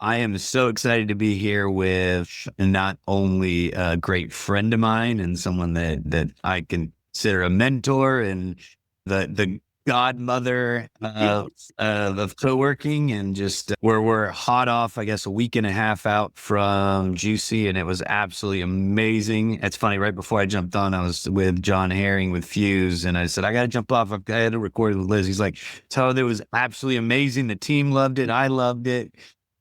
I am so excited to be here with not only a great friend of mine and someone that I consider a mentor and the godmother of co-working, and just where we're hot off, I guess, a week and a half out from Juicy, and it was absolutely amazing. It's funny, right before I jumped on, I was with John Herring with Fuse, and I said, I got to jump off. I had to record with Liz. He's like, so it was absolutely amazing. The team loved it. I loved it.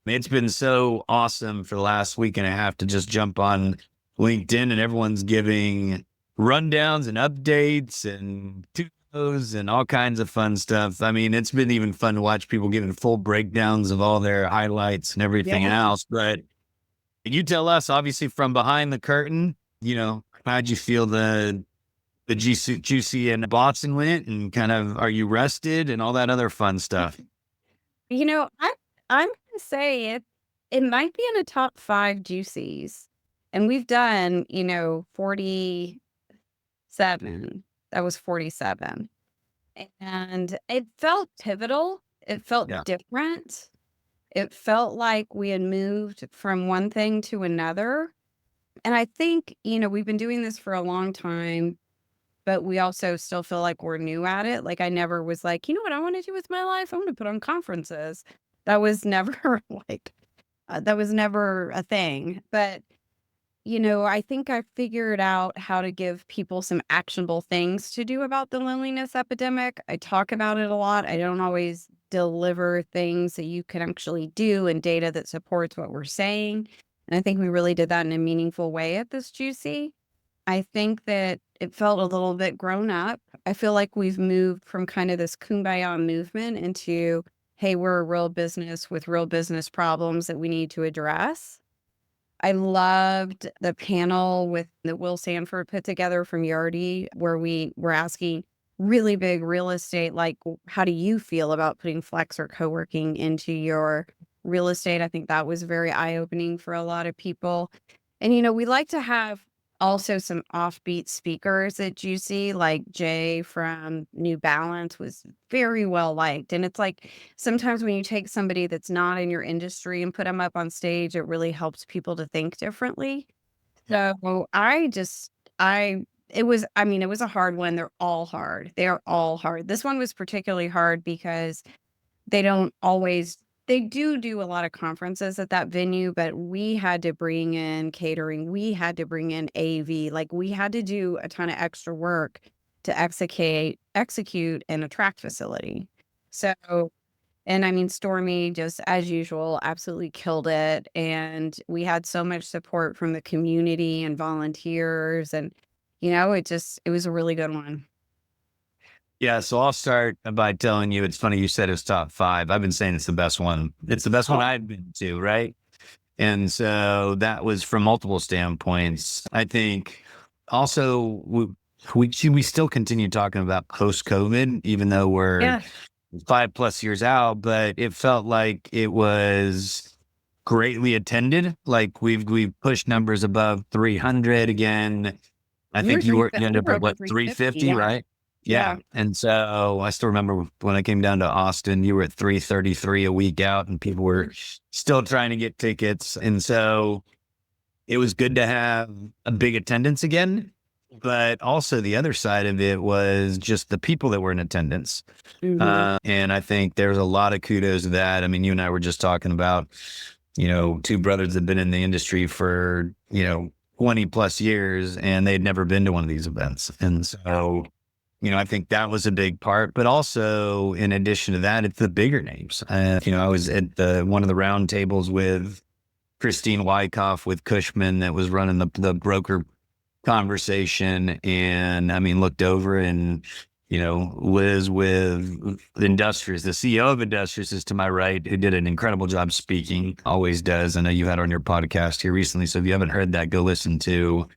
It's been so awesome for the last week and a half to just jump on LinkedIn, and everyone's giving rundowns and updates and tutos and all kinds of fun stuff. I mean, it's been even fun to watch people giving full breakdowns of all their highlights and everything Yeah. else. But you tell us, obviously, from behind the curtain, how'd you feel the GCUC and Boston went, and kind of, are you rested and all that other fun stuff? You know, I I'm gonna say it might be in the top 5 juicies. And we've done, 47. That was 47. And it felt pivotal. It felt Yeah. different. It felt like we had moved from one thing to another. And I think, we've been doing this for a long time, but we also still feel like we're new at it. Like, I never was like, "You know what I wanna do with my life? I'm gonna put on conferences." That was never like, that was never a thing. But, I think I figured out how to give people some actionable things to do about the loneliness epidemic. I talk about it a lot. I don't always deliver things that you can actually do and data that supports what we're saying. And I think we really did that in a meaningful way at this Juicy. I think that it felt a little bit grown up. I feel like we've moved from kind of this kumbaya movement into, hey, we're a real business with real business problems that we need to address. I loved the panel that Will Sanford put together from Yardi, where we were asking really big real estate, like, how do you feel about putting flex or co-working into your real estate? I think that was very eye-opening for a lot of people. And, we like to have also some offbeat speakers at Juicy, like Jay from New Balance was very well liked. And it's like sometimes when you take somebody that's not in your industry and put them up on stage, it really helps people to think differently. So it was a hard one. They're all hard. They are all hard. This one was particularly hard because they don't always they do a lot of conferences at that venue, but we had to bring in catering, we had to bring in AV, like, we had to do a ton of extra work to execute an attract facility. So and I mean, Stormy, just as usual, absolutely killed it, and we had so much support from the community and volunteers, and, it was a really good one. Yeah, so I'll start by telling you, it's funny you said it's top 5. I've been saying it's the best one. It's the best one I've been to, right? And so that was from multiple standpoints. I think also we still continue talking about post COVID, even though we're Yeah. 5+ years out, but it felt like it was greatly attended. Like we've pushed numbers above 300 again. I We were think you ended up we were at over what, 350, 350, yeah. right? Yeah. Yeah. And so I still remember when I came down to Austin, you were at 333 a week out, and people were still trying to get tickets. And so it was good to have a big attendance again. But also the other side of it was just the people that were in attendance. Mhm. And I think there's a lot of kudos to that. I mean, you and I were just talking about, two brothers that have been in the industry for, 20+ years, and they'd never been to one of these events. And so, I think that was a big part. But also, in addition to that, it's the bigger names. I was at one of the round tables with Christine Wyckoff with Cushman, that was running the broker conversation, and I mean, looked over, and Liz with Industrious, the CEO of Industrious, is to my right, who did an incredible job speaking, always does. I know you had her on your podcast here recently, so if you haven't heard that, go listen to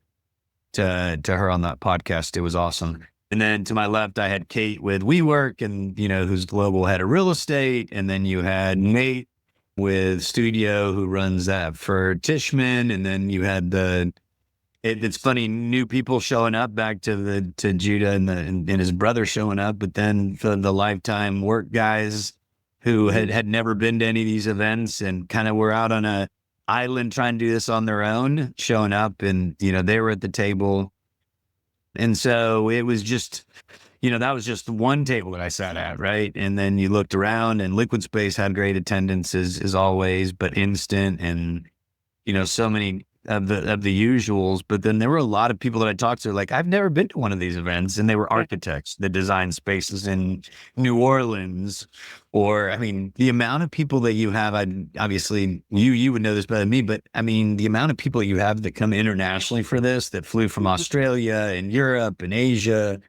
her on that podcast. It was awesome. And then to my left, I had Kate with WeWork, and who's global head of real estate. And then you had Nate with Studio, who runs that for Tishman. And then you had it's funny, new people showing up back to Judah, and his brother showing up, but then the lifetime work guys who Mhm. had never been to any of these events and kind of were out on a island trying to do this on their own, showing up, and they were at the table. And so it was just, that was just one table that I sat at, right? And then you looked around, and Liquid Space had great attendance as always, but Instant and so many of the usuals. But then there were a lot of people that I talked to, like, I've never been to one of these events, and they were Yeah. architects that design spaces in New Orleans. Or, I mean, the amount of people that you have, obviously you would know this better than me, but I mean, the amount of people you have that come internationally for this, that flew from Mhm. Australia and Europe and Asia.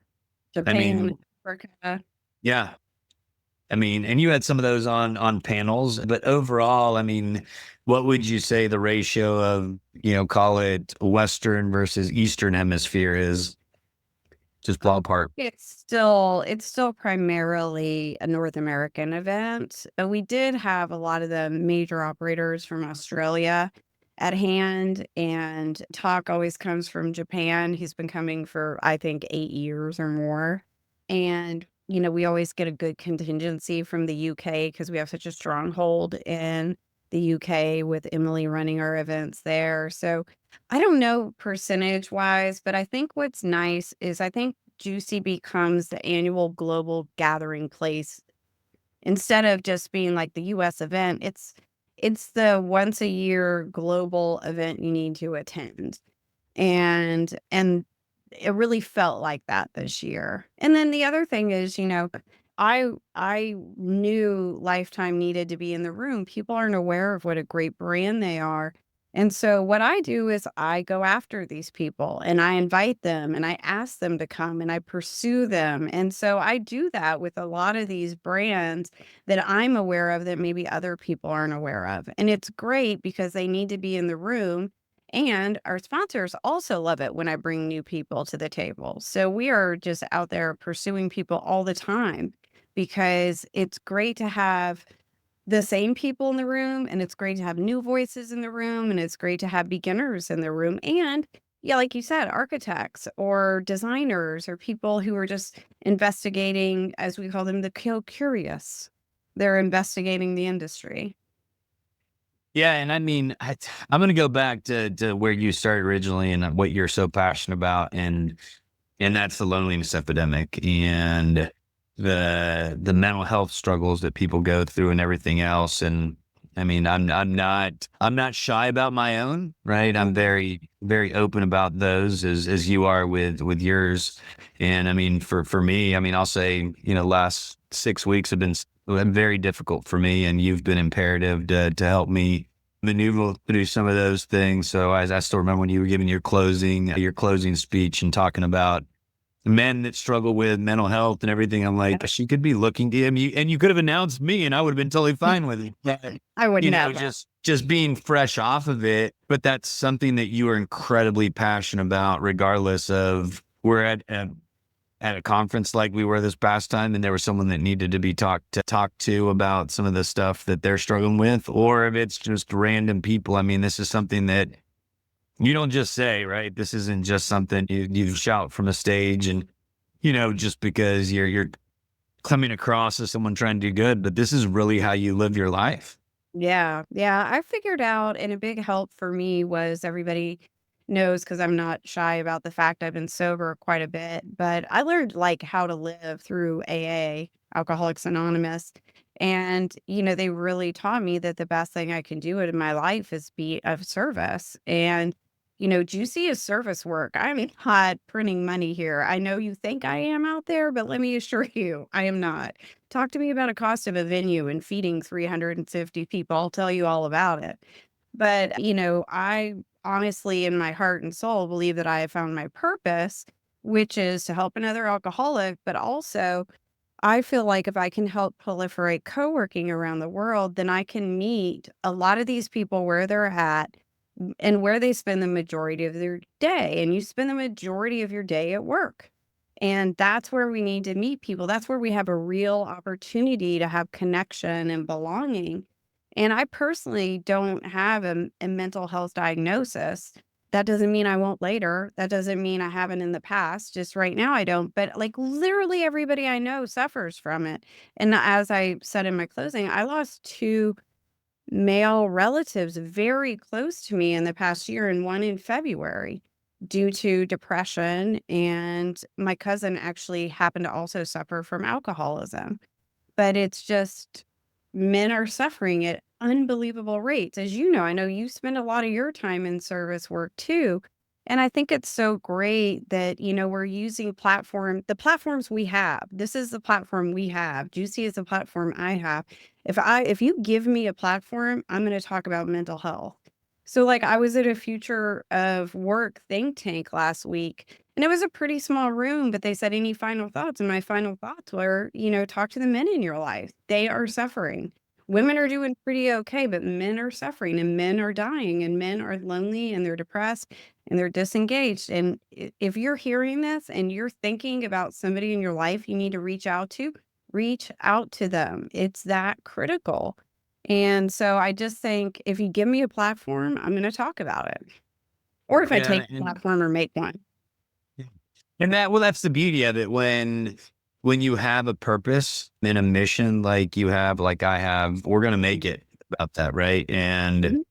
I Japan, mean, Africa. yeah. I mean, and you had some of those on panels, but overall, I mean, what would you say the ratio of, call it Western versus Eastern hemisphere is? Just ballpark. It's still primarily a North American event. We did have a lot of the major operators from Australia at hand, and talk always comes from Japan. He's been coming for, I think, 8 years or more. And, we always get a good contingency from the UK because we have such a stronghold in the UK with Emily running our events there. So I don't know percentage wise, but I think what's nice is I think Juicy becomes the annual global gathering place. Instead of just being like the US event, it's the once a year global event you need to attend. And it really felt like that this year. And then the other thing is, I knew Lifetime needed to be in the room. People aren't aware of what a great brand they are. And so what I do is I go after these people and I invite them and I ask them to come and I pursue them. And so I do that with a lot of these brands that I'm aware of that maybe other people aren't aware of. And it's great because they need to be in the room, and our sponsors also love it when I bring new people to the table. So we are just out there pursuing people all the time because it's great to have the same people in the room, and it's great to have new voices in the room, and it's great to have beginners in the room. And yeah, like you said, architects or designers or people who are just investigating, as we call them, the curious. They're investigating the industry. Yeah, and I mean, I'm going to go back to where you started originally and what you're so passionate about, and that's the loneliness epidemic and the mental health struggles that people go through and everything else. And I mean, I'm not shy about my own, right? I'm Mhm. very open about those as you are with yours. And I mean, for me, I mean, I'll say, last 6 weeks have been very difficult for me, and you've been imperative to help me maneuver through some of those things. So as I still remember when you were giving your closing speech and talking about men that struggle with mental health and everything. I'm like, she could be looking to him. And you could have announced me, and I would have been totally fine with it. But, I would never. just being fresh off of it. But that's something that you are incredibly passionate about, regardless of we're at a conference like we were this past time, and there was someone that needed to be talked to about some of the stuff that they're struggling with, or if it's just random people. I mean, this is something that you don't just say, right? This isn't just something you shout from a stage, and just because you're coming across as someone trying to do good, but this is really how you live your life. Yeah, yeah, I figured out, and a big help for me was everybody knows because I'm not shy about the fact I've been sober quite a bit, but I learned like how to live through AA, Alcoholics Anonymous. And, they really taught me that the best thing I can do in my life is be of service. And, Juicy is service work. I'm not printing money here. I know you think I am out there, but let me assure you, I am not. Talk to me about a cost of a venue and feeding 350 people. I'll tell you all about it. But, I honestly, in my heart and soul, believe that I have found my purpose, which is to help another alcoholic. But also, I feel like if I can help proliferate co-working around the world, then I can meet a lot of these people where they're at and where they spend the majority of their day. And you spend the majority of your day at work. And that's where we need to meet people. That's where we have a real opportunity to have connection and belonging. And I personally don't have a mental health diagnosis, That doesn't mean I won't later. That doesn't mean I haven't in the past. Just right now I don't. But like literally everybody I know suffers from it. And as I said in my closing, I lost two male relatives very close to me in the past year and one in February due to depression. And my cousin actually happened to also suffer from alcoholism. But it's just men are suffering at unbelievable rates. As you know you spend a lot of your time in service work too. And I think it's so great that, we're using the platforms we have. This is the platform we have. Juicy is the platform I have. If you give me a platform, I'm going to talk about mental health. So like I was at a future of work think tank last week and it was a pretty small room, but they said, any final thoughts? And my final thoughts were, talk to the men in your life. They are suffering. Women are doing pretty okay, but men are suffering and men are dying and men are lonely and they're depressed and they're disengaged. And if you're hearing this and you're thinking about somebody in your life you need to reach out to them. It's that critical. And so I just think if you give me a platform, I'm going to talk about it. Or if I Yeah. take a platform or make one. And that's the beauty of it when you have a purpose and a mission like you have, like I have, we're going to make it about that. Right. And Mhm.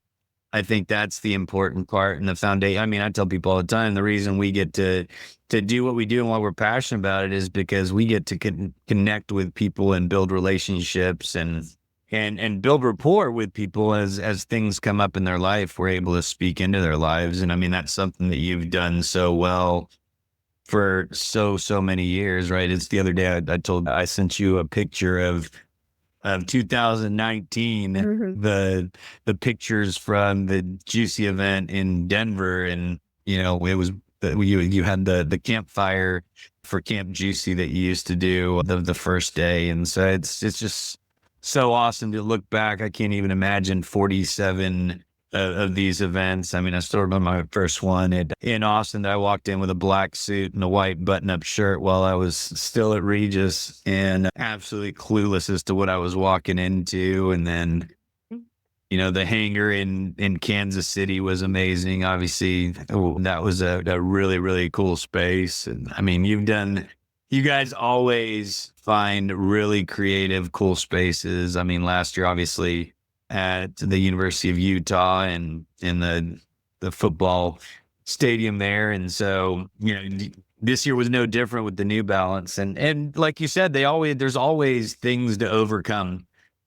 I think that's the important part and the foundation. I mean, I tell people all the time, the reason we get to do what we do and why we're passionate about it is because we get to connect with people and build relationships and build rapport with people as things come up in their life. We're able to speak into their lives. And I mean, that's something that you've done so well for so many years, right? It's the other day I sent you a picture of 2019, Mhm. the pictures from the Juicy event in Denver, and it was you had the campfire for Camp Juicy that you used to do the first day, and so it's just so awesome to look back. I can't even imagine 47 of these events. I mean, I still remember my first one in Austin that I walked in with a black suit and a white button-up shirt while I was still at Regis and absolutely clueless as to what I was walking into. And then, the hangar in Kansas City was amazing. Obviously, that was a really, really cool space. And I mean, you guys always find really creative, cool spaces. I mean, last year, obviously, at the University of Utah and in the football stadium there. And so, this year was no different with the New Balance. And like you said, there's always things to overcome.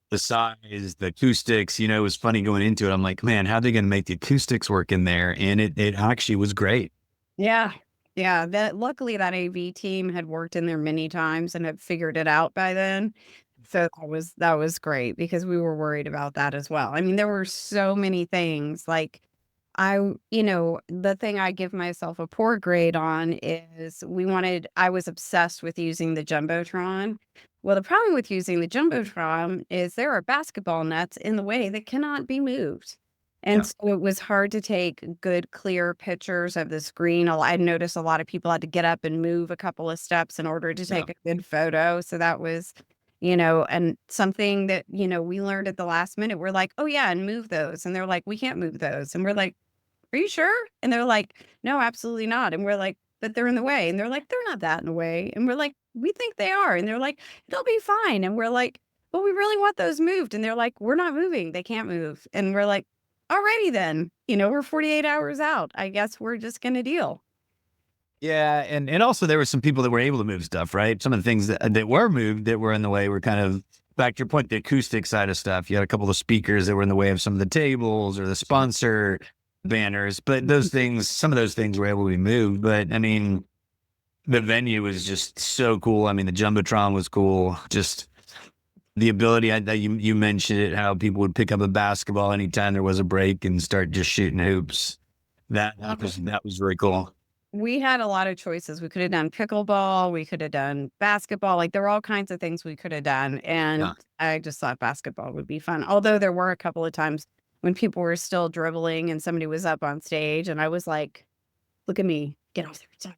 The size, the acoustics, it was funny going into it. I'm like, man, how are they going to make the acoustics work in there? And it actually was great. Yeah. Yeah. Luckily that AV team had worked in there many times and had figured it out by then. So that was great because we were worried about that as well. I mean, there were so many things like the thing I give myself a poor grade on is I was obsessed with using the Jumbotron. Well, the problem with using the Jumbotron is there are basketball nets in the way that cannot be moved. And Yeah. so it was hard to take good, clear pictures of the screen. I noticed a lot of people had to get up and move a couple of steps in order to Yeah. take a good photo. So that was, and something that, we learned at the last minute. We're like, oh, yeah, and move those. And they're like, we can't move those. And we're like, are you sure? And they're like, no, absolutely not. And we're like, but they're in the way. And they're like, they're not that in the way. And we're like, we think they are. And they're like, they'll be fine. And we're like, but we really want those moved. And they're like, we're not moving. They can't move. And we're like, alrighty then. We're 48 hours out. I guess we're just going to deal. Yeah, and also there were some people that were able to move stuff, right? Some of the things that were moved that were in the way were kind of back to your point, the acoustic side of stuff. You had a couple of speakers that were in the way of some of the tables or the sponsor banners, but some of those things were able to be moved. But I mean, the venue was just so cool. I mean, the Jumbotron was cool. Just the ability that you mentioned it, how people would pick up a basketball anytime there was a break and start just shooting hoops. That was very cool. We had a lot of choices. We could have done pickleball. We could have done basketball. Like there were all kinds of things we could have done. And I just thought basketball would be fun. Although there were a couple of times when people were still dribbling and somebody was up on stage and I was like, look at me, get off there.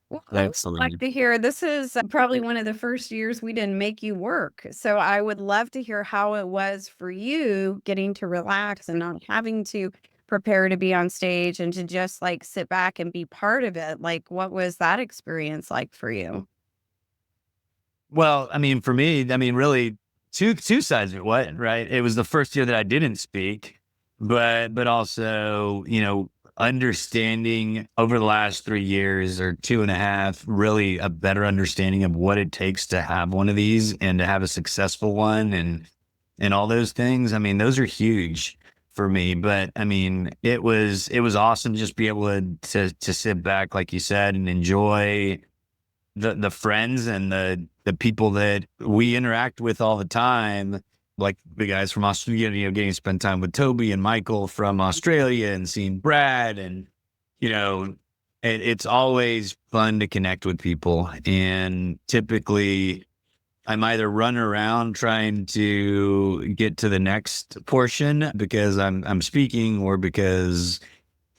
Well, I would like to hear this is probably one of the first years we didn't make you work. So I would love to hear how it was for you getting to relax and not having to prepare to be on stage and to just like sit back and be part of it. Like, what was that experience like for you? Well, I mean, for me, I mean, really two sides of it, what, right? It was the first year that I didn't speak, but also, understanding over the last 3 years or 2.5, really a better understanding of what it takes to have one of these and to have a successful one and all those things. I mean, those are huge for me. But I mean, it was awesome to just be able to sit back, like you said, and enjoy the friends and the people that we interact with all the time, like the guys from Australia, getting to spend time with Toby and Michael from Australia and seeing Brad and, you know, it's always fun to connect with people. And typically I'm either running around trying to get to the next portion because I'm speaking or because,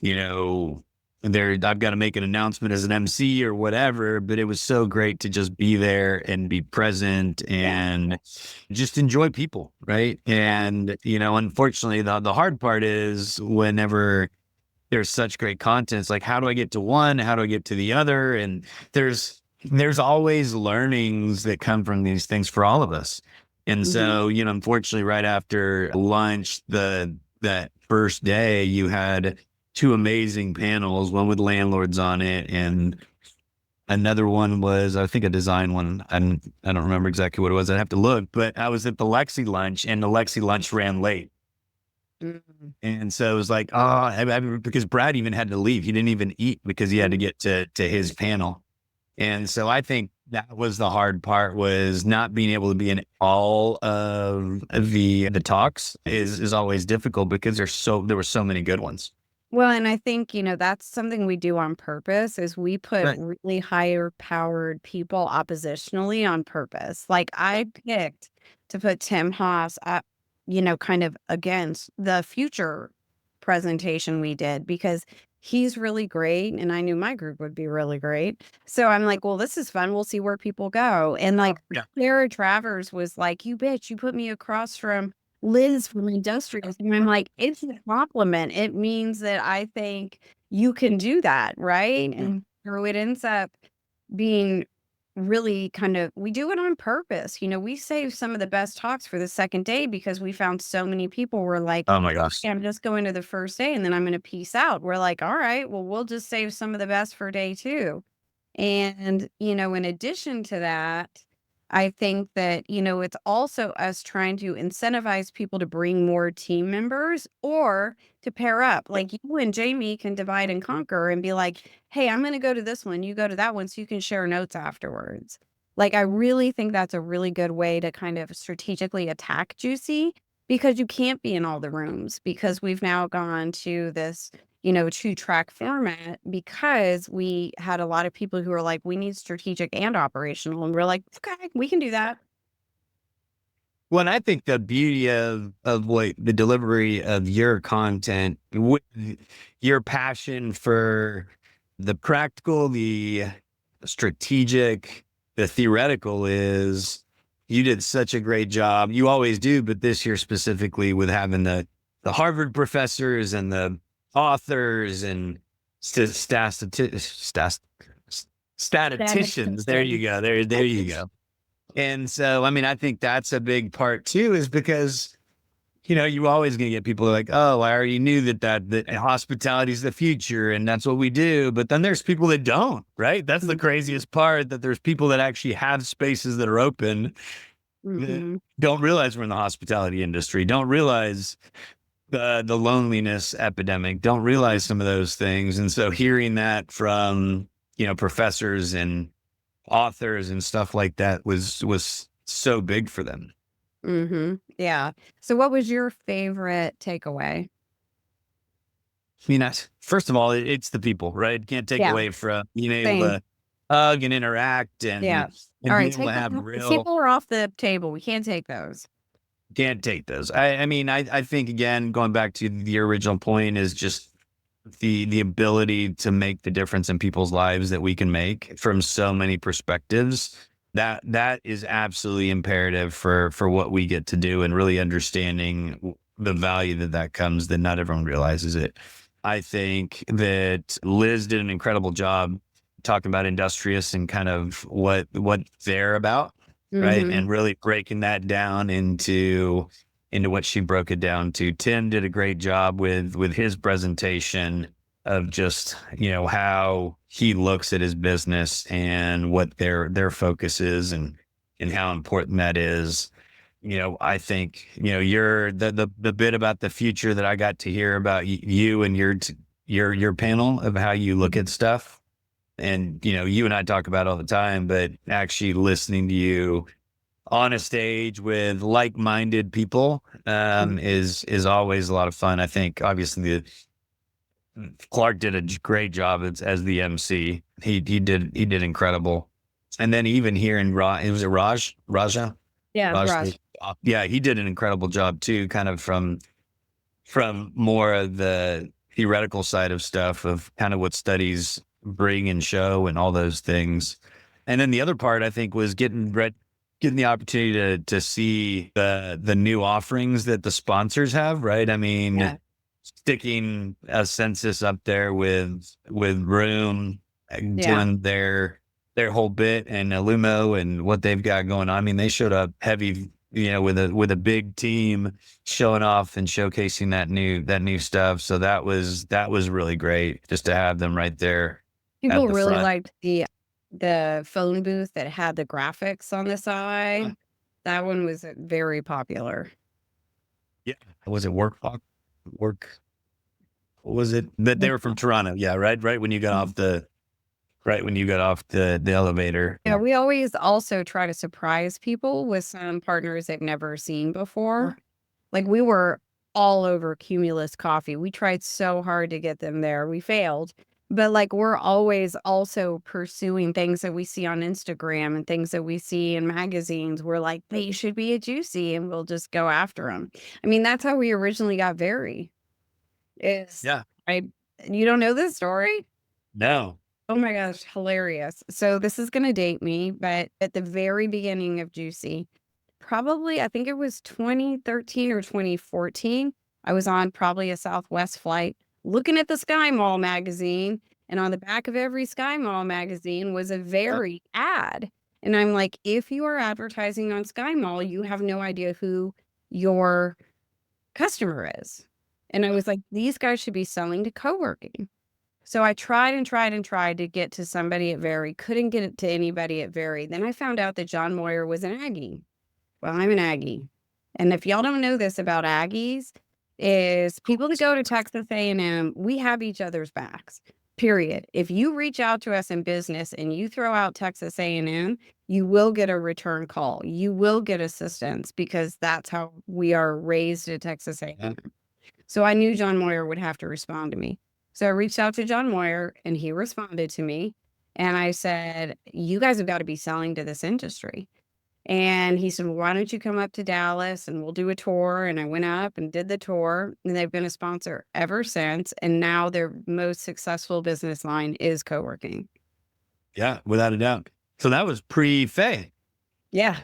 you know, I've got to make an announcement as an MC or whatever, but it was so great to just be there and be present and just enjoy people. Right. And, unfortunately the hard part is whenever there's such great content, it's like, how do I get to one? How do I get to the other? And there's always learnings that come from these things for all of us. And so, unfortunately, right after lunch, that first day, you had two amazing panels, one with landlords on it, and another one was, I think, a design one. I don't remember exactly what it was. I'd have to look, but I was at the Lexi lunch, and the Lexi lunch ran late. Mhm. And so it was like, because Brad even had to leave. He didn't even eat because he had to get to his panel. And so I think that was the hard part, was not being able to be in all of the talks is always difficult because there were so many good ones. Well, and I think, that's something we do on purpose is we put Right. really higher powered people oppositionally on purpose. Like I picked to put Tim Haas up, kind of against the future presentation we did because he's really great and I knew my group would be really great. So I'm like, well, this is fun. We'll see where people go. And like Yeah. Sarah Travers was like, you bitch, you put me across from Liz from industrials. And I'm like, it's a compliment. It means that I think you can do that, right? And so it ends up being really kind of, we do it on purpose. We save some of the best talks for the second day because we found so many people were like, Oh my gosh. "Yeah, I'm just going to the first day and then I'm going to peace out." We're like, all right, well, we'll just save some of the best for day two. And, in addition to that, I think that, it's also us trying to incentivize people to bring more team members or to pair up. Like you and Jamie can divide and conquer and be like, hey, I'm going to go to this one. You go to that one so you can share notes afterwards. Like, I really think that's a really good way to kind of strategically attack Juicy because you can't be in all the rooms because we've now gone to this 2-track format because we had a lot of people who are like, we need strategic and operational. And we're like, okay, we can do that. Well, and I think the beauty of what the delivery of your content, with your passion for the practical, the strategic, the theoretical, is you did such a great job. You always do, but this year specifically with having the Harvard professors and the authors and statisticians. There you go. There you go. And so, I mean, I think that's a big part too, is because, you always going to get people who are like, oh, I already knew that hospitality is the future and that's what we do. But then there's people that don't, right? That's the craziest part, that there's people that actually have spaces that are open that Mhm. don't realize we're in the hospitality industry, don't realize the loneliness epidemic, don't realize some of those things. And so hearing that from, professors and authors and stuff like that was so big for them. Mhm. Yeah. So what was your favorite takeaway? I mean, first of all, it's the people, right? Can't take Yeah. away from being able Same. to hug and interact Yeah. and All be right. able to Take have the real. people are off the table. We can't take those. Can't take those. I mean, I think, again, going back to the original point, is just the ability to make the difference in people's lives that we can make from so many perspectives. That is absolutely imperative for what we get to do, and really understanding the value that comes, that not everyone realizes it. I think that Liz did an incredible job talking about Industrious and kind of what they're about, right? Mm-hmm. And really breaking that down into what she broke it down to. Tim did a great job with his presentation of just, how he looks at his business and what their focus is and how important that is. I think, you're the bit about the future that I got to hear about you and your panel of how you look at stuff. And, you and I talk about all the time, but actually listening to you on a stage with like-minded people, is always a lot of fun. I think obviously Clark did a great job as the MC. He did incredible. And then even here in it was a Raja. Yeah, Raj, Raj. yeah, he did an incredible job too, kind of from more of the theoretical side of stuff of kind of what studies bring and show and all those things. And then the other part I think was getting the opportunity to see the new offerings that the sponsors have, right? I mean, Yeah. sticking a census up there with Room, Yeah. doing their whole bit, and Illumo and what they've got going on. I mean, they showed up heavy, with a big team showing off and showcasing that new stuff. So that was really great just to have them right there at People the really front. liked the phone booth that had the graphics on the side. That one was very popular. Yeah. Was it work? What was it that they were from Toronto? Yeah. Right. When you got off the elevator. Yeah, we always also try to surprise people with some partners they've never seen before. Like, we were all over Cumulus Coffee. We tried so hard to get them there. We failed. But, like, we're always also pursuing things that we see on Instagram and things that we see in magazines. We're like, they should be at Juicy, and we'll just go after them. I mean, that's how we originally got Very. Yeah. You don't know this story? No. Oh my gosh, hilarious. So this is gonna date me, but at the very beginning of Juicy, probably I think it was 2013 or 2014, I was on probably a Southwest flight looking at the Sky Mall magazine, and on the back of every Sky Mall magazine was a Very ad. And I'm like, if you are advertising on Sky Mall, you have no idea who your customer is. And I was like, these guys should be selling to Coworking. So I tried and tried and tried to get to somebody at Very, couldn't get it to anybody at Very. Then I found out that John Moyer was an Aggie. Well, I'm an Aggie. And if y'all don't know this about Aggies, is people that go to Texas A&M, we have each other's backs, period. If you reach out to us in business and you throw out Texas A&M, you will get a return call. You will get assistance because that's how we are raised at Texas A&M. So I knew John Moyer would have to respond to me. So I reached out to John Moyer and he responded to me. And I said, you guys have got to be selling to this industry. And he said, well, why don't you come up to Dallas and we'll do a tour? And I went up and did the tour, and they've been a sponsor ever since. And now their most successful business line is Coworking. Yeah, without a doubt. So that was pre-Faye. Yeah.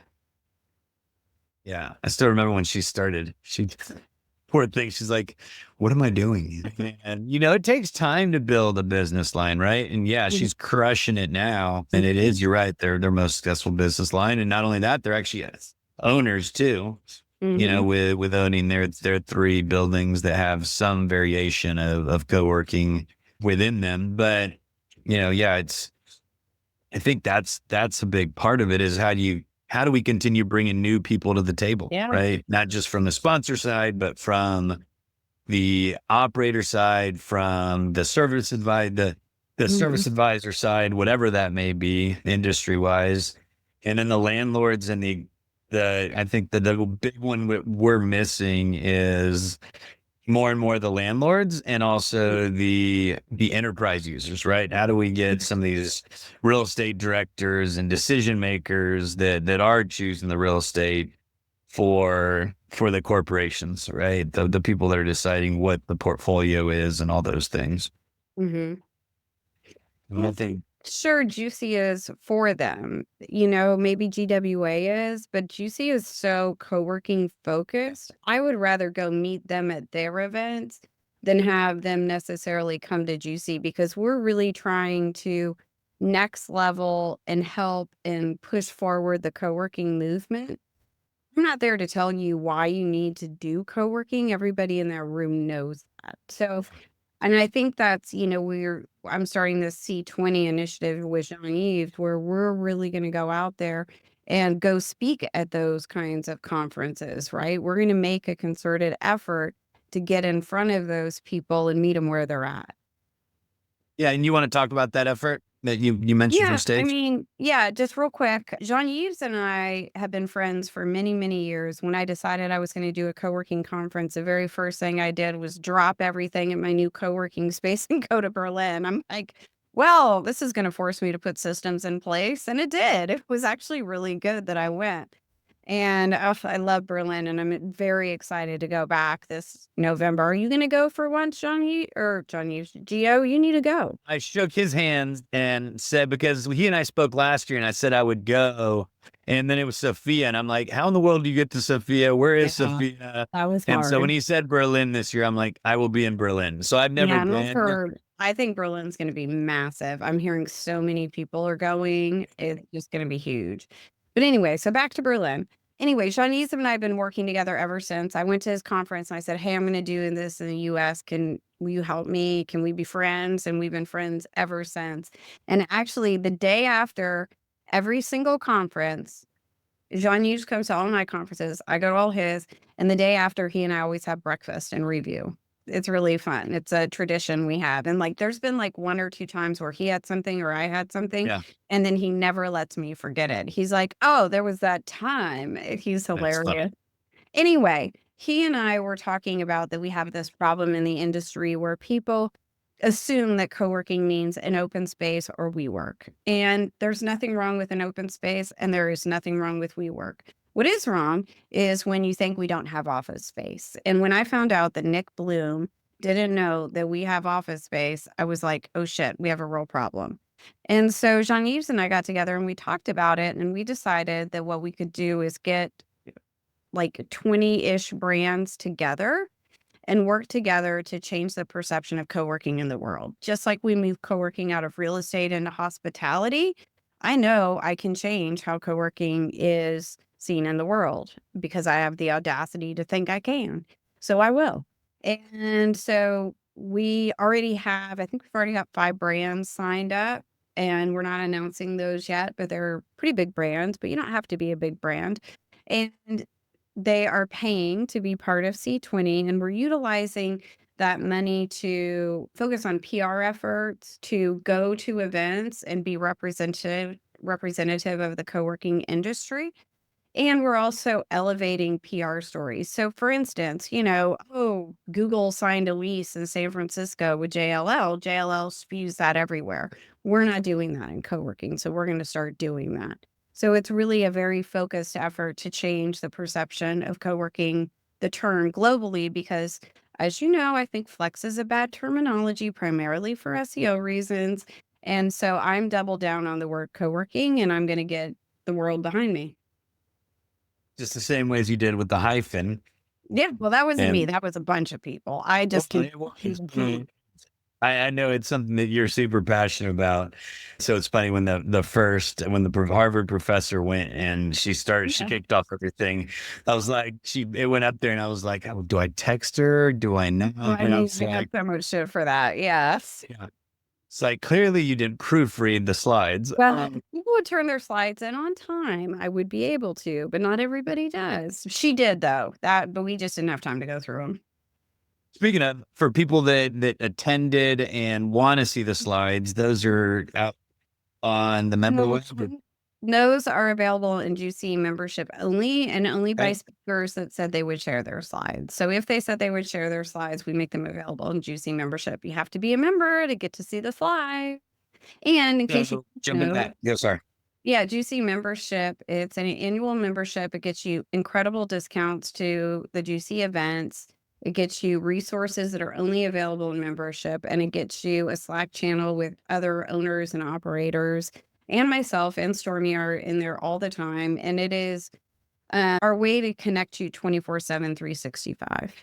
Yeah. I still remember when she started. Poor thing. She's like, what am I doing? And, it takes time to build a business line, right? And yeah, she's crushing it now. And it is, you're right, they're their most successful business line. And not only that, they're actually owners too, with owning their 3 buildings that have some variation of co-working within them. But, yeah, I think that's a big part of it is how do we continue bringing new people to the table, right? Not just from the sponsor side, but from the operator side, from the service service advisor side, whatever that may be, industry wise, and then the landlords and I think the big one we're missing is more and more the landlords and also the enterprise users, right? How do we get some of these real estate directors and decision makers that are choosing the real estate for the corporations, right? The people that are deciding what the portfolio is and all those things. Mm-hmm. And I think sure Juicy is for them. Maybe GWA is, but Juicy is so co-working focused. I would rather go meet them at their events than have them necessarily come to Juicy because we're really trying to next level and help and push forward the co-working movement. I'm not there to tell you why you need to do co-working. Everybody in that room knows that. So, and I think that's, I'm starting this C20 initiative with Jean-Yves where we're really going to go out there and go speak at those kinds of conferences, right? We're going to make a concerted effort to get in front of those people and meet them where they're at. Yeah, and you want to talk about that effort that you mentioned from Yeah, stage? just real quick. Jean-Yves and I have been friends for many, many years. When I decided I was going to do a co-working conference, the very first thing I did was drop everything in my new co-working space and go to Berlin. I'm like, well, this is going to force me to put systems in place. And it did. It was actually really good that I went. And I love Berlin, and I'm very excited to go back this November. Are you going to go for once, John-Yves? Geo, you need to go. I shook his hands and said, because he and I spoke last year and I said I would go. And then it was Sophia. And I'm like, how in the world do you get to Sophia? Where is Yeah, Sophia? that was And so when hard. he said Berlin this year, I'm like, I will be in Berlin. So I've never Yeah, and I've been. heard I think Berlin's gonna be massive. I'm hearing so many people are going. It's just gonna be huge. But anyway, so back to Berlin. Anyway, Shanice and I have been working together ever since. I went to his conference and I said, "Hey, I'm gonna do this in the US. Will you help me? Can we be friends?" And we've been friends ever since. And actually, the day after every single conference, Jean-Yves comes to all my conferences. I go to all his, and the day after, he and I always have breakfast and review. It's really fun. It's a tradition we have. And there's been one or two times where he had something or I had something, Yeah, and then he never lets me forget it. He's like, "Oh, there was that time." He's that's funny. hilarious. Anyway, he and I were talking about that we have this problem in the industry where people assume that co-working means an open space or WeWork. And there's nothing wrong with an open space and there is nothing wrong with WeWork. What is wrong is when you think we don't have office space. And when I found out that Nick Bloom didn't know that we have office space, I was like, oh shit, we have a real problem. And so Jean-Yves and I got together and we talked about it and we decided that what we could do is get 20-ish brands together and work together to change the perception of co-working in the world. Just like we move co-working out of real estate into hospitality, I know I can change how co-working is seen in the world because I have the audacity to think I can. So I will. And so I think we've already got 5 brands signed up and we're not announcing those yet, but they're pretty big brands, but you don't have to be a big brand. And they are paying to be part of C20, and we're utilizing that money to focus on PR efforts, to go to events and be representative of the co-working industry. And we're also elevating PR stories. So for instance, Google signed a lease in San Francisco with JLL. JLL spews that everywhere. We're not doing that in co-working, so we're going to start doing that. So it's really a very focused effort to change the perception of co-working, the term globally, because as you know, I think flex is a bad terminology primarily for SEO reasons. And so I'm double down on the word co-working and I'm going to get the world behind me. Just the same way as you did with the hyphen. Yeah, well, that wasn't me. And That was a bunch of people. I just well, can. it was- I know it's something that you're super passionate about. So it's funny when when the Harvard professor went and she Yeah. kicked off everything. I was like, it went up there and I was like, oh, do I text her? Do I know? Well, And I was I got like, so much shit for that. Yes. yeah. It's like, clearly you didn't proofread the slides. Well, people would turn their slides in on time. I would be able to, but not everybody does. She did though. But we just didn't have time to go through them. Speaking of, for people that attended and want to see the slides, those are out on the member website. Those are available in Juicy membership only and only by Okay. speakers that said they would share their slides. So if they said they would share their slides, we make them available in Juicy membership. You have to be a member to get to see the slide. And in case you Jump don't in know, that. Yeah, sorry. yeah, Juicy membership, it's an annual membership. It gets you incredible discounts to the Juicy events. It gets you resources that are only available in membership, and it gets you a Slack channel with other owners and operators. And myself and Stormy are in there all the time. And it is our way to connect you 24/7, 365.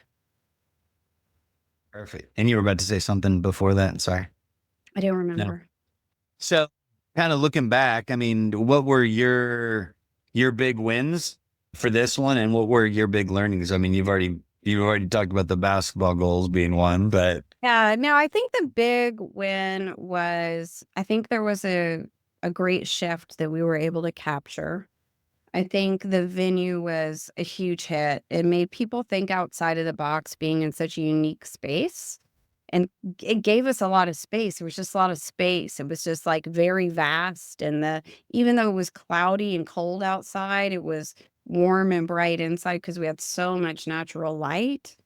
Perfect. And you were about to say something before that. Sorry. I don't No. remember. So kind of looking back, I mean, what were your big wins for this one, and what were your big learnings? I mean, you've already talked about the basketball goals being one, but Yeah, no, I think the big win was I think there was a great shift that we were able to capture. I think the venue was a huge hit. It made people think outside of the box being in such a unique space. And it gave us a lot of space. It was just a lot of space. It was just like very vast. And even though it was cloudy and cold outside, it was warm and bright inside because we had so much natural light.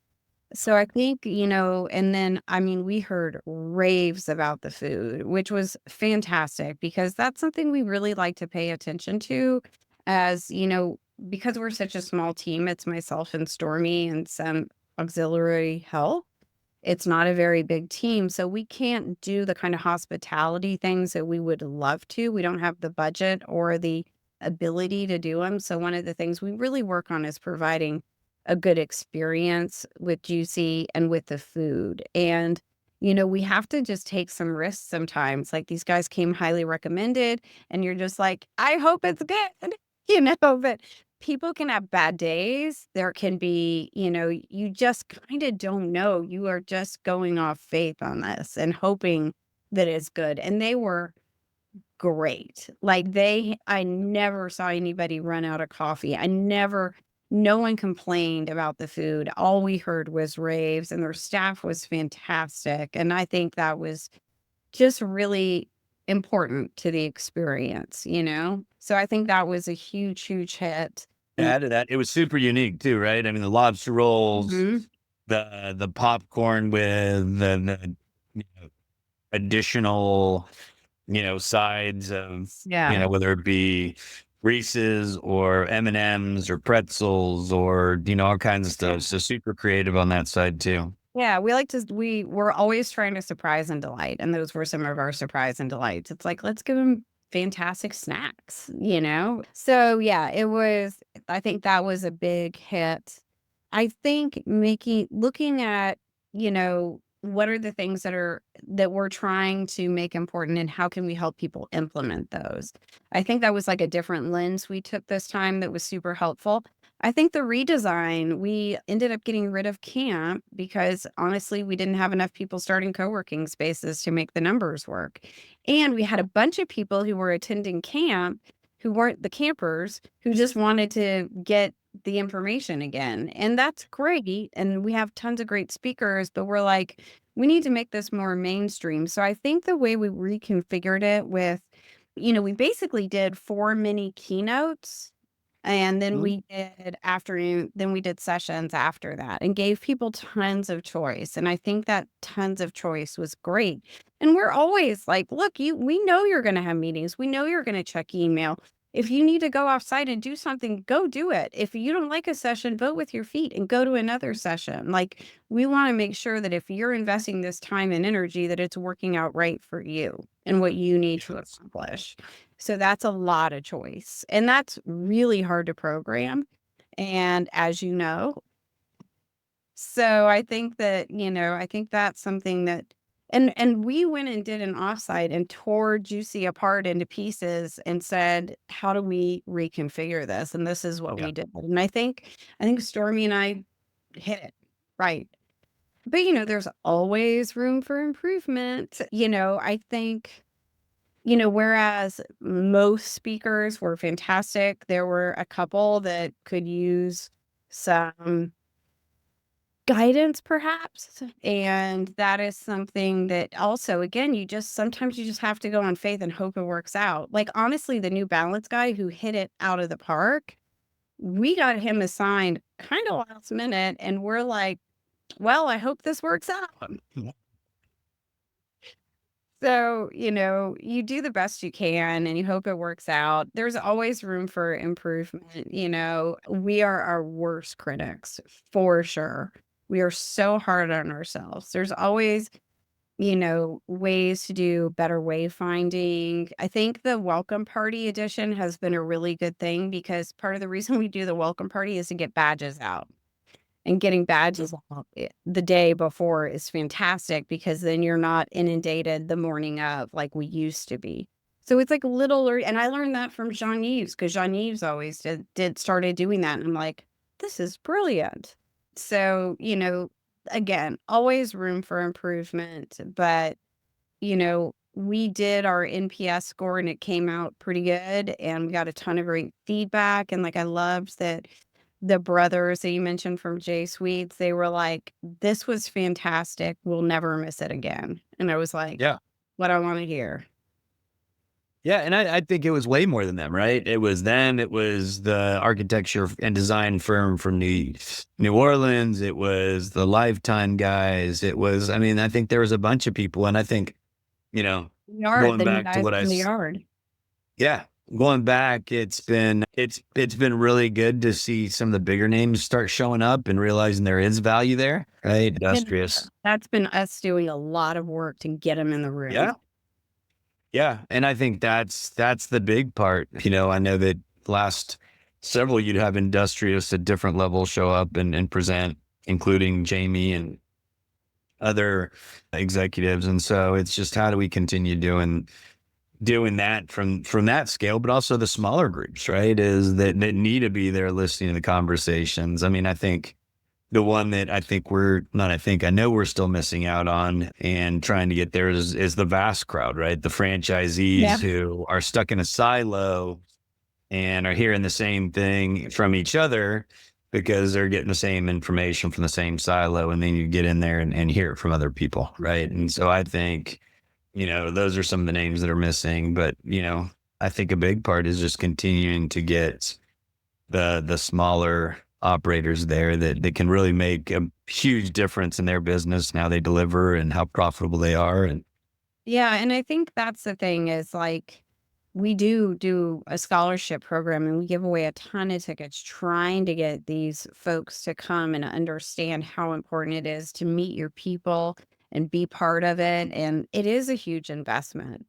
So I think, and then, I mean, we heard raves about the food, which was fantastic because that's something we really like to pay attention to as, because we're such a small team, it's myself and Stormy and some auxiliary help. It's not a very big team, so we can't do the kind of hospitality things that we would love to. We don't have the budget or the ability to do them. So one of the things we really work on is providing a good experience with Juicy and with the food. And, we have to just take some risks sometimes. Like these guys came highly recommended, and you're just like, I hope it's good, but people can have bad days. There can be, you just kind of don't know. You are just going off faith on this and hoping that it's good. And they were great. Like I never saw anybody run out of coffee. No one complained about the food. All we heard was raves, and their staff was fantastic. And I think that was just really important to the experience. So I think that was a huge, huge hit. add to that, it was super unique too, right? I mean, the lobster rolls, Mhm. the popcorn with the additional, sides of, Yeah. whether it be Reese's or M&Ms or pretzels or, all kinds of stuff. So super creative on that side too. Yeah, we were always trying to surprise and delight, and those were some of our surprise and delights. It's like, let's give them fantastic snacks? So, yeah, I think that was a big hit. I think looking at, what are the things that we're trying to make important and how can we help people implement those? I think that was like a different lens we took this time that was super helpful. I think the redesign, we ended up getting rid of camp because honestly, we didn't have enough people starting co-working spaces to make the numbers work. And we had a bunch of people who were attending camp who weren't the campers who just wanted to get the information again. And that's great. And we have tons of great speakers, but we're like, we need to make this more mainstream. So I think the way we reconfigured it we basically did 4 mini keynotes, and then Mhm. we did sessions after that and gave people tons of choice. And I think that tons of choice was great. And we're always like, look, we know you're going to have meetings. We know you're going to check email. If you need to go offsite and do something, go do it. If you don't like a session, vote with your feet and go to another session. Like, we want to make sure that if you're investing this time and energy, that it's working out right for you and what you need to accomplish. So that's a lot of choice, and that's really hard to program, and as you know. So I think that's something that and we went and did an offsite and tore Juicy apart into pieces and said, "How do we reconfigure this?" And this is what Yeah. we did. And I think Stormy and I hit it right. But, there's always room for improvement. I think whereas most speakers were fantastic, there were a couple that could use some guidance perhaps. And that is something that also, again, sometimes you just have to go on faith and hope it works out. Like, honestly, the New Balance guy who hit it out of the park, we got him assigned kind of last minute, and we're like, well, I hope this works out. So, you do the best you can and you hope it works out. There's always room for improvement. We are our worst critics for sure. We are so hard on ourselves. There's always, ways to do better wayfinding. I think the welcome party edition has been a really good thing because part of the reason we do the welcome party is to get badges out. And getting badges out the day before is fantastic because then you're not inundated the morning of like we used to be. So it's like and I learned that from Jean-Yves because Jean-Yves always started doing that. And I'm like, this is brilliant. So, again, always room for improvement, but we did our NPS score and it came out pretty good and we got a ton of great feedback. And like, I loved that the brothers that you mentioned from J Suites, they were like, this was fantastic. We'll never miss it again. And I was like, Yeah. what I want to hear. Yeah. And I think it was way more than them, right? It was them. It was the architecture and design firm from New Orleans. It was the Lifetime guys. It was, I think there was a bunch of people. And I think, Yard, going the new back to guys what from the yard. yeah, going back, it's been really good to see some of the bigger names start showing up and realizing there is value there, right? Industrious. That's been us doing a lot of work to get them in the room. Yeah. Yeah. And I think that's the big part. I know that last several, you'd have industrious at different levels show up and present, including Jamie and other executives. And so it's just, how do we continue doing that from that scale, but also the smaller groups, right? Is that need to be there listening to the conversations. I think the one that I know we're still missing out on and trying to get there is the vast crowd, right? The franchisees who are stuck in a silo and are hearing the same thing from each other because they're getting the same information from the same silo. And then you get in there and hear it from other people, right? And so I think, those are some of the names that are missing, but, I think a big part is just continuing to get the smaller operators there that can really make a huge difference in their business and how they deliver and how profitable they are. And yeah. And I think that's the thing is like, we do a scholarship program and we give away a ton of tickets trying to get these folks to come and understand how important it is to meet your people and be part of it. And it is a huge investment,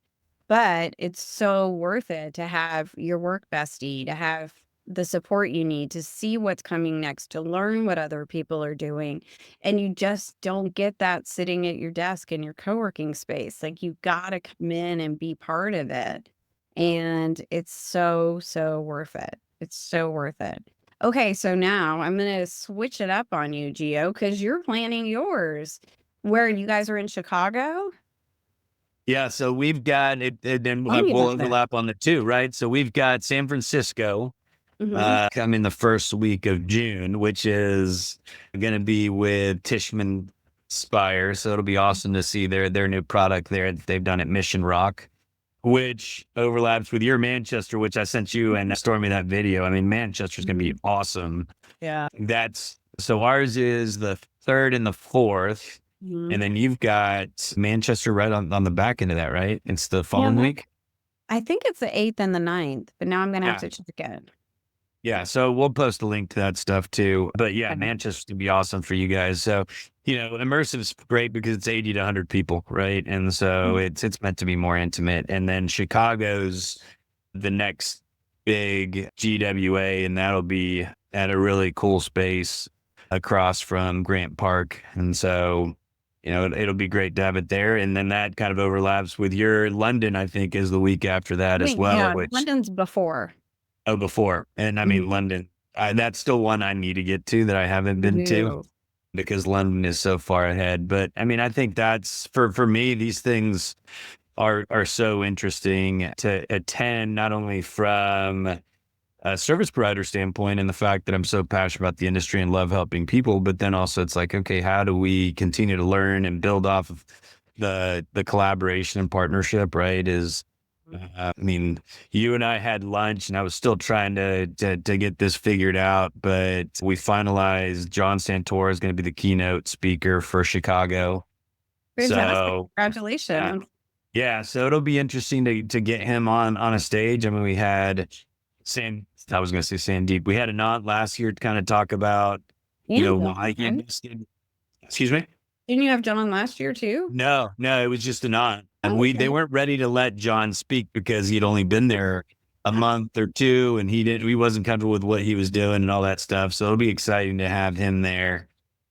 but it's so worth it to have your work bestie, to have the support you need to see what's coming next, to learn what other people are doing. And you just don't get that sitting at your desk in your co-working space. Like you got to come in and be part of it. And it's so, so worth it. It's so worth it. Okay, so now I'm going to switch it up on you, Gio, because you're planning yours. Where you guys are in Chicago? yeah, so we've got it, and Tell me we'll about that. overlap on the two, right? So we've got San Francisco Mhm. coming the first week of June, which is going to be with Tishman Spire. So it'll be awesome to see their new product there that they've done at Mission Rock, which overlaps with your Manchester, which I sent you and Stormy that video. Manchester's going to be awesome. Yeah. So ours is the 3rd and the 4th. Mhm. And then you've got Manchester right on the back end of that, right? It's the following week. I think it's the 8th and the 9th, but now I'm going to have to check it. Yeah. So we'll post a link to that stuff too. But yeah, Okay. Manchester's going to be awesome for you guys. So, immersive is great because it's 80 to 100 people, right? And so it's meant to be more intimate. And then Chicago's the next big GWA, and that'll be at a really cool space across from Grant Park. And so, it'll be great to have it there. And then that kind of overlaps with your London, I think, is the week after that as well. Yeah, Which, London's before. oh, before. And London, that's still one I need to get to that I haven't been to because London is so far ahead. But I think that's for me, these things are so interesting to attend, not only from a service provider standpoint and the fact that I'm so passionate about the industry and love helping people, but then also it's like, okay, how do we continue to learn and build off of the collaboration and partnership, right? You and I had lunch and I was still trying to get this figured out, but we finalized John Santora is going to be the keynote speaker for Chicago. Fantastic. So Congratulations. yeah, so it'll be interesting to get him on a stage. We had Sandeep. We had Anant last year to kind of talk about, why he invested Excuse me? Didn't you have John last year too? No, no, it was just an aunt. And Oh, they okay. weren't ready to let John speak because he'd only been there a month or two, and he wasn't comfortable with what he was doing and all that stuff. So it'll be exciting to have him there.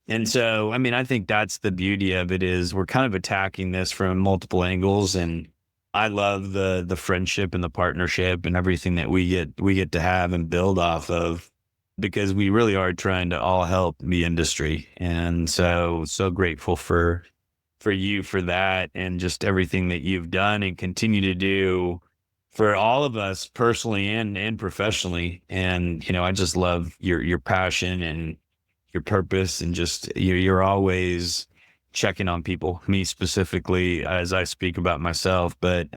And so, I mean, I think that's the beauty of it is we're kind of attacking this from multiple angles. And I love the friendship and the partnership and everything that we get to have and build off of, because we really are trying to all help the industry. And so grateful for you for that, and just everything that you've done and continue to do for all of us personally and professionally. And, I just love your passion and your purpose, and just you're always checking on people, me specifically, as I speak about myself, but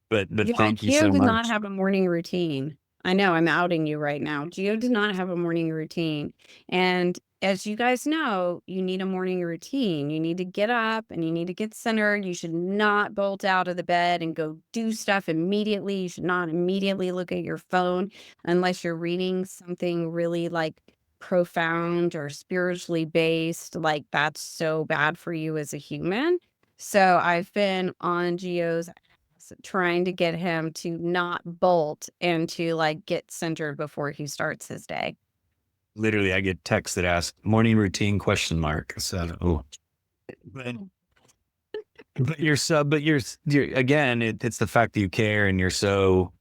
Yeah, thank you Geo so did not much. have a morning routine. I know I'm outing you right now. Geo did not have a morning routine. And as you guys know, you need a morning routine. You need to get up and you need to get centered. You should not bolt out of the bed and go do stuff immediately. You should not immediately look at your phone unless you're reading something really like profound or spiritually based. Like that's so bad for you as a human. So I've been on Geo's trying to get him to not bolt and to like get centered before he starts his day. Literally, I get texts that ask morning routine question mark. So, but you're again, it's the fact that you care and you're so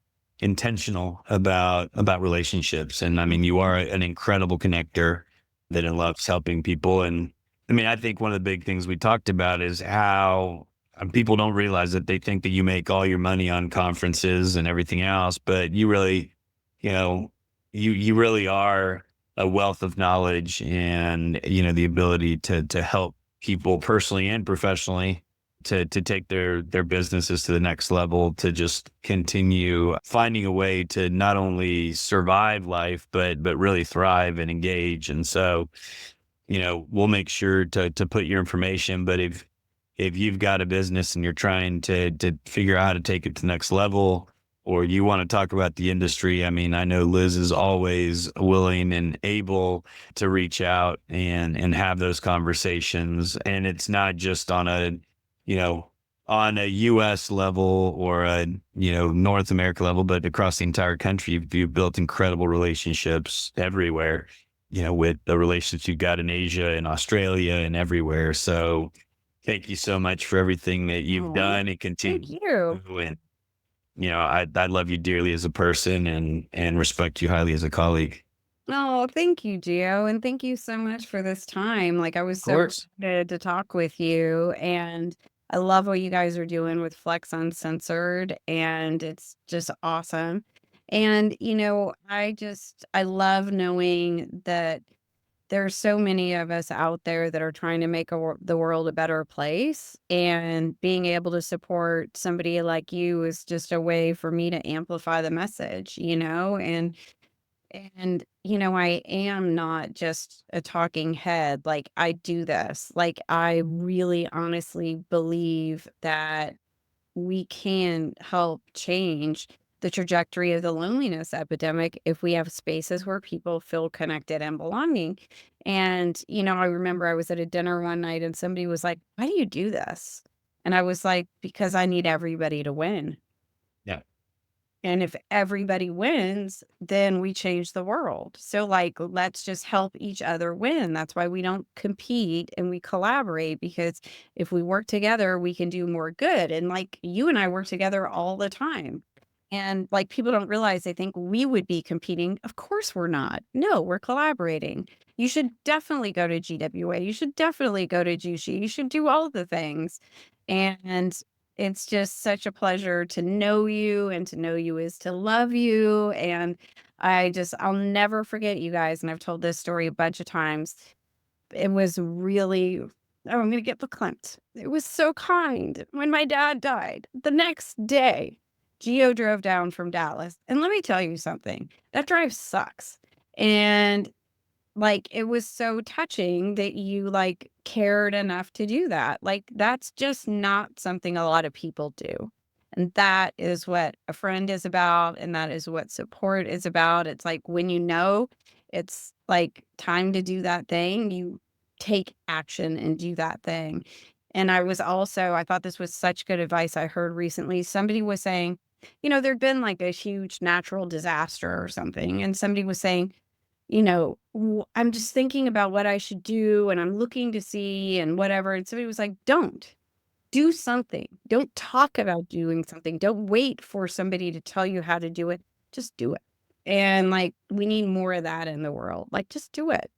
intentional about relationships. And I mean, you are an incredible connector that loves helping people. And I mean, I think one of the big things we talked about is how people don't realize that they think that you make all your money on conferences and everything else, but you really, you know, you really are a wealth of knowledge, and the ability to help people personally and professionally to take their businesses to the next level, to just continue finding a way to not only survive life but really thrive and engage. And so, we'll make sure to put your information. But if you've got a business and you're trying to figure out how to take it to the next level, or you want to talk about the industry, I mean, I know Liz is always willing and able to reach out and have those conversations. And it's not just you know, on a US level or a, North America level, but across the entire country. You've built incredible relationships everywhere, with the relationships you got in Asia and Australia and everywhere. So thank you so much for everything that you've Oh, done and thank continue to you. do. And, I love you dearly as a person, and respect you highly as a colleague. Oh, thank you, Gio. And thank you so much for this time. Like, I was Of so course. excited to talk with you. And I love what you guys are doing with Flex Uncensored. And it's just awesome. And, I love knowing that there's so many of us out there that are trying to make the world a better place. And being able to support somebody like you is just a way for me to amplify the message. And I am not just a talking head. Like, I do this. Like, I really honestly believe that we can help change the trajectory of the loneliness epidemic if we have spaces where people feel connected and belonging. And, I remember I was at a dinner one night and somebody was like, "Why do you do this?" And I was like, "Because I need everybody to win. Yeah. And if everybody wins, then we change the world. So, like, let's just help each other win. That's why we don't compete and we collaborate, because if we work together, we can do more good. And like, you and I work together all the time. And like, people don't realize, they think we would be competing. Of course, we're not. No, we're collaborating. You should definitely go to GWA. You should definitely go to Jushi. You should do all the things. And it's just such a pleasure to know you, and to know you is to love you. And I'll never forget you guys. And I've told this story a bunch of times. It was really, oh, I'm going to get verklempt. It was so kind. When my dad died, the next day, Geo drove down from Dallas. And let me tell you something, that drive sucks. And like, it was so touching that you, like, cared enough to do that. Like, that's just not something a lot of people do. And that is what a friend is about, and that is what support is about. It's like when it's like time to do that thing, take action and do that thing. And I thought this was such good advice I heard recently. Somebody was saying, there'd been like a huge natural disaster or something. And somebody was saying, I'm just thinking about what I should do and I'm looking to see and whatever. And somebody was like, don't do something. Don't talk about doing something. Don't wait for somebody to tell you how to do it. Just do it. And like, we need more of that in the world. Like, just do it.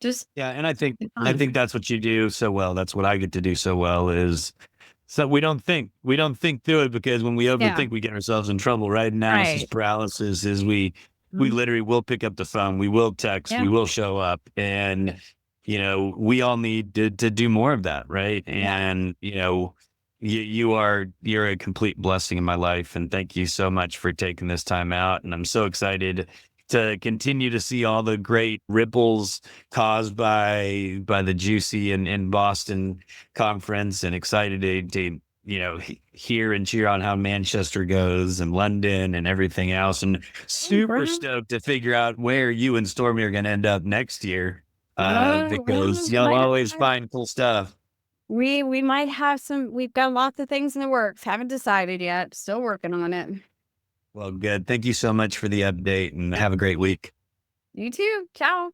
Just Yeah. And I think, it's I fun. think that's what you do so well. That's what I get to do so well is so we don't think through it because when we Yeah. overthink, we get ourselves in trouble, right? Analysis Right. paralysis is we Mhm. literally will pick up the phone, we will text, Yeah. we will show up. And, we all need to do more of that. Right. Yeah. And, you're a complete blessing in my life. And thank you so much for taking this time out. And I'm so excited to continue to see all the great ripples caused by the Juicy and Boston conference, and excited to hear and cheer on how Manchester goes and London and everything else, and Hey, super Brown. stoked to figure out where you and Stormy are going to end up next year, Well, because you'll always find cool stuff. we might have we've got lots of things in the works. Haven't decided yet. Still working on it. Well, good. Thank you so much for the update and have a great week. You too. Ciao.